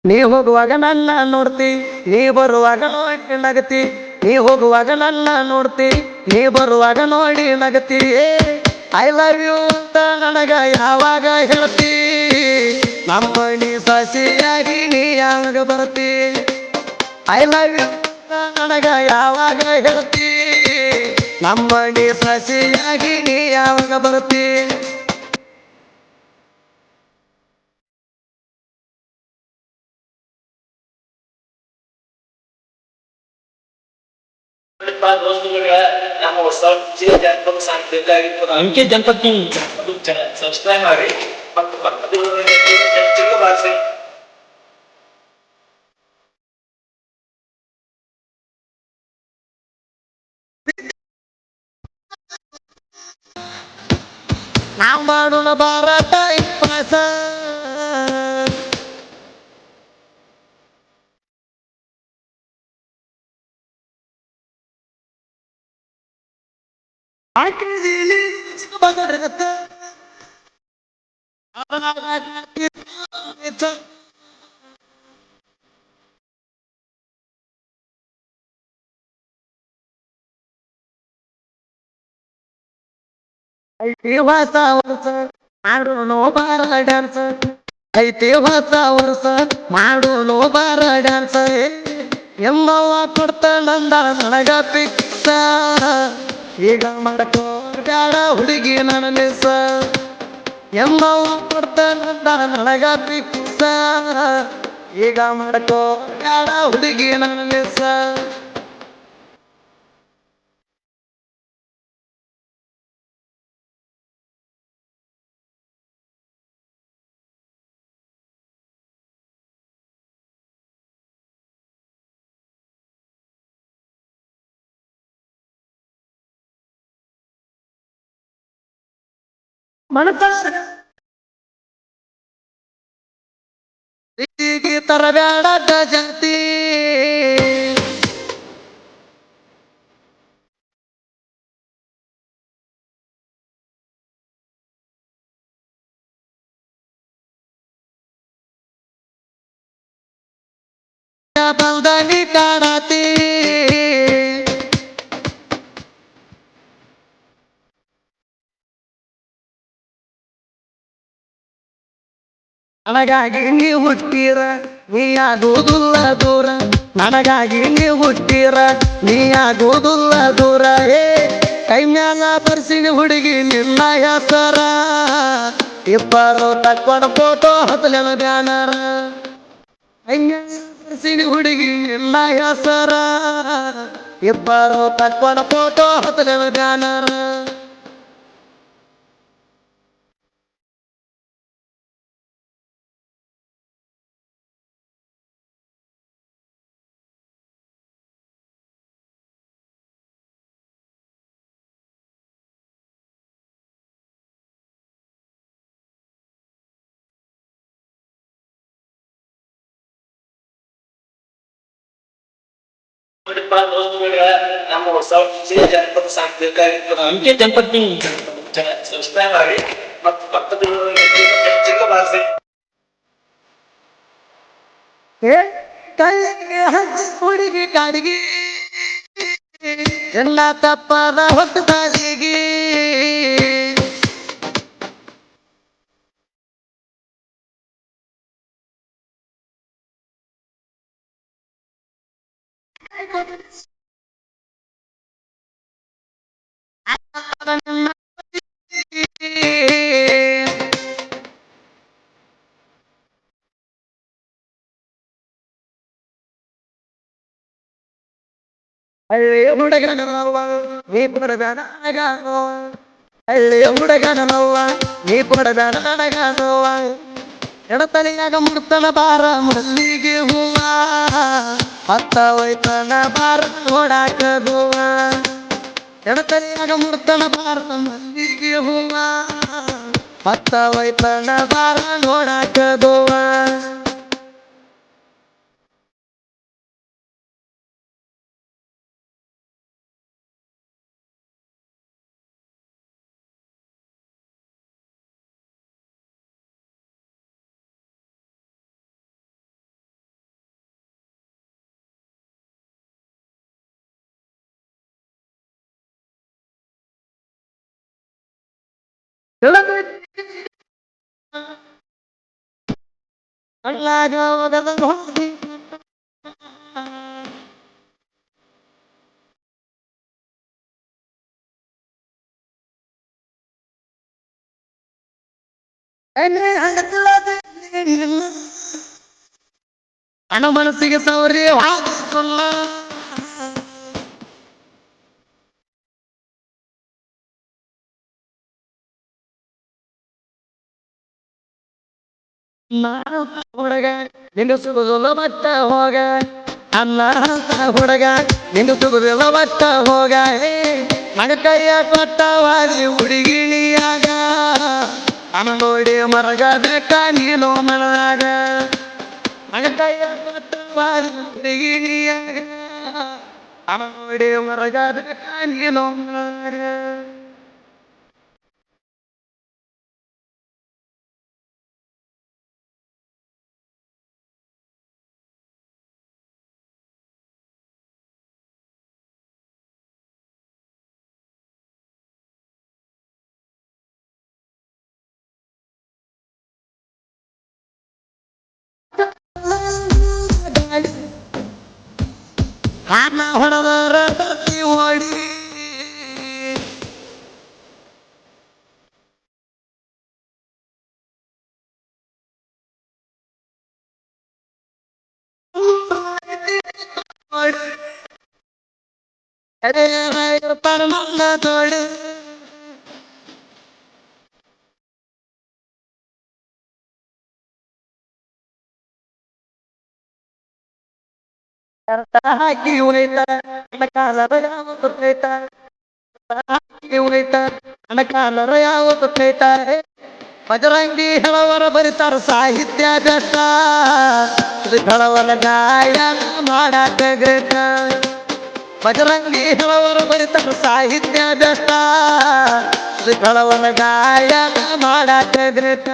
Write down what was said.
ನೀ ಹೋಗುವಾಗ ನನ್ನ ನೋಡ್ತಿ, ನೀ ಬರುವಾಗ ನೋಡಿ ನಗತಿ. ನೀ ಹೋಗುವಾಗ ನನ್ನ ನೋಡ್ತಿ, ನೀ ಬರುವಾಗ ನೋಡಿ ನಗತಿ. ಐ ಲವ್ ಯು ಅಂತ ನನಗ ಯಾವಾಗ ಹೇಳ್ತಿ? ನಮ್ಮ ನೀ ಸಸಿಯಾಗಿ ನೀ ಯಾವಾಗ ಬರ್ತಿ? ಐ ಲವ್ ಯು ಅಂತ ನನಗ ಯಾವಾಗ ಹೇಳ್ತಿ? ನಮ್ಮ ನೀ ಸಸಿಯಾಗಿ ನೀ ಯಾವಾಗ ಬರ್ತಿ? दोस्तुಗಳೇ ನಮ್ಮ ಹೊಸ ಜನಪದ ಸಾಂಸ್ಕೃತಿಕ ಅಂಕೆ ಜನಪದ ಸಬ್ಸ್ಕ್ರೈಬ್ ಮಾಡಿ ಮತ್ತು ಪಕ್ಕದ ಚಿಕ್ಕ ಬಾಕ್ಸ್ ನಾವು ಮಾಡೋಣ ಭಾರತ ಇತಿಹಾಸ. ಐತಿ ಹೊಸ ವರ್ಷ ಮಾಡೋಣ ಬಾರ ಡ್ಯಾನ್ಸ್. ಐತಿ ಹೊಸ ವರ್ಷ ಮಾಡೋಣ ಬಾರ ಡ್ಯಾನ್ಸ್. ಎಲ್ಲವ ಕೊಡ್ತಾನಂದ ನನಗ ಪಿಕ್ಸ. ಈಗ ಮಾಡಕೋ ಬ್ಯಾಡ ಹುಡುಗಿ ನನ್ನ ಮಿಸ್. ಎಲ್ಲವ ಕೊಡ್ತಾನಂದ ನನಗ ಪಿಕ್ಸ. ಈಗ ಮಾಡಕೋ ಬ್ಯಾಡ ಹುಡುಗಿ ನನ್ನ ಮಿಸ್. ಮನಸಾರ ಪ್ರೀತಿಗೆ ತರಬ್ಯಾಡ ಜಾತಿ. ಬಂದನಿ ಕಾಣತಿ ನನಗಾಗಿ ನೀ ಹುಟ್ಟಿರ ನೀ ಆಗೋದಿಲ್ಲ ದೂರ. ನನಗಾಗಿ ನೀ ಹುಟ್ಟಿರ ನೀ ಆಗೋದಿಲ್ಲ ದೂರ. ಕೈ ಮ್ಯಾಲ ಬರ್ಸಿನಿ ಹುಡುಗಿ ನಿನ್ನ ಹೆಸರ. ಇಬ್ಬರು ತಕ್ಕೊಂಡ ಫೋಟೋ ಹತ್ತಲೆನ ಬ್ಯಾನರ. ಕೈ ಮ್ಯಾಲ ಬರ್ಸಿನಿ ಹುಡುಗಿ ನಿನ್ನ ಹೆಸರ. ಇಬ್ಬರು ತಕ್ಕೊಂಡ ಫೋಟೋ ಹತ್ತಲೆನ ಬ್ಯಾನರ. दोस्तुಗಳೇ ನಮ್ಮ ಹೊಸ ಜನಪದ ಸಾಂಸ್ಕೃತಿಕ ಅಂಕೆ ಜನಪದ ಸಬ್ಸ್ಕ್ರೈಬ್ ಮಾಡಿ ಮತ್ತು ಪಕ್ಕದ ಚಿಕ್ಕ ಬಾಕ್ಸ್ ಕೈಗೆ ಹಚ್ಚಿ ಹುಡುಗಿ ಕಾಡಿಗೆ ಎಲ್ಲ ತಪ್ಪದ ಹೊತ್ತು ತಾಯಿಗೆ. ಹಳ್ಳಿಯ ಹುಡುಗನವ ನೀ ಕೊಡಬೇಡ ನನಗ ನೋವ. ಹಳ್ಳಿಯ ಹುಡುಗನವ ನೀ ಕೊಡಬೇಡ ನನಗ ನೋವ. ಎಡತಲಿಯಾಗ ಮುಡ್ತನ ಬಾರ ಮಲ್ಲಿಗೆ ಹೂವ. ಹತ್ತ ಹೋಯ್ತನ ಬಾರ ನೋಡಾಕ ಗೋವ. ಎಡತಲಿಯಾಗ ಮುಡ್ತನ ಬಾರ ಮಲ್ಲಿಗೆ ಹೂವ. ಹತ್ತ ಹೋಯ್ತನ ಬಾರ ನೋಡಾಕ ಗೋವ. ಹಣ ಮನಸ್ಸಿಗೆ ಸೌರಿ ನಾನು ಹುಡುಗ ನಿಂದು ಸಿಗುದಿಲ್ಲ ಮತ್ತ ಹೋಗ ಅನ್ನ ಹುಡುಗ ನಿಂದು ಸಿಗುದಿಲ್ಲ ಮತ್ತ ಹೋಗ ಮಗ ಕೈಯ ಕೊಟ್ಟವಾದಿ ಹುಡುಗಿಳಿಯಾಗ ಅನ ನೋಡಿ ಮರಗ ಬೇಕ ನೀನು ಮನದಾಗ ಮಗ ಕೈಯ ಕೊಟ್ಟವಾದಿ ಹುಡುಗಿಳಿಯಾಗ ಅನ ನೋಡಿ ಮರಗ ಬೇಕ ನೀನು ಮನದಾಗ ಕಾರಣ ಹೊಡೆದರ ತತ್ತಿ ಓಡಿ ಪರಮಲ್ಲ ತೋಡು ಹಾಕಿ ಉಳಿತ ಕಾಲರ ಯಾವತ್ತು ಪ್ಲೇತ ಹಾಕಿ ಉಳಿತ ನನ್ನ ಕಾಲರ ಯಾವತ್ತು ಪ್ಲೇತ ಬಜರಂಗಿ ಹೇಳವರ ಬರಿತಾರ ಸಾಹಿತ್ಯ ಬೆಟ್ಟ ಹೇಳವರ ಗಾಯನ ಮಾಡಾಕ ಗ್ರೇಟ ಬಜರಂಗಿ ಹೇಳವರ ಬರಿತಾರ ಸಾಹಿತ್ಯ ಬೆಟ್ಟ ಹೇಳವರ ಗಾಯನ ಮಾಡಾಕ ಗ್ರೇಟ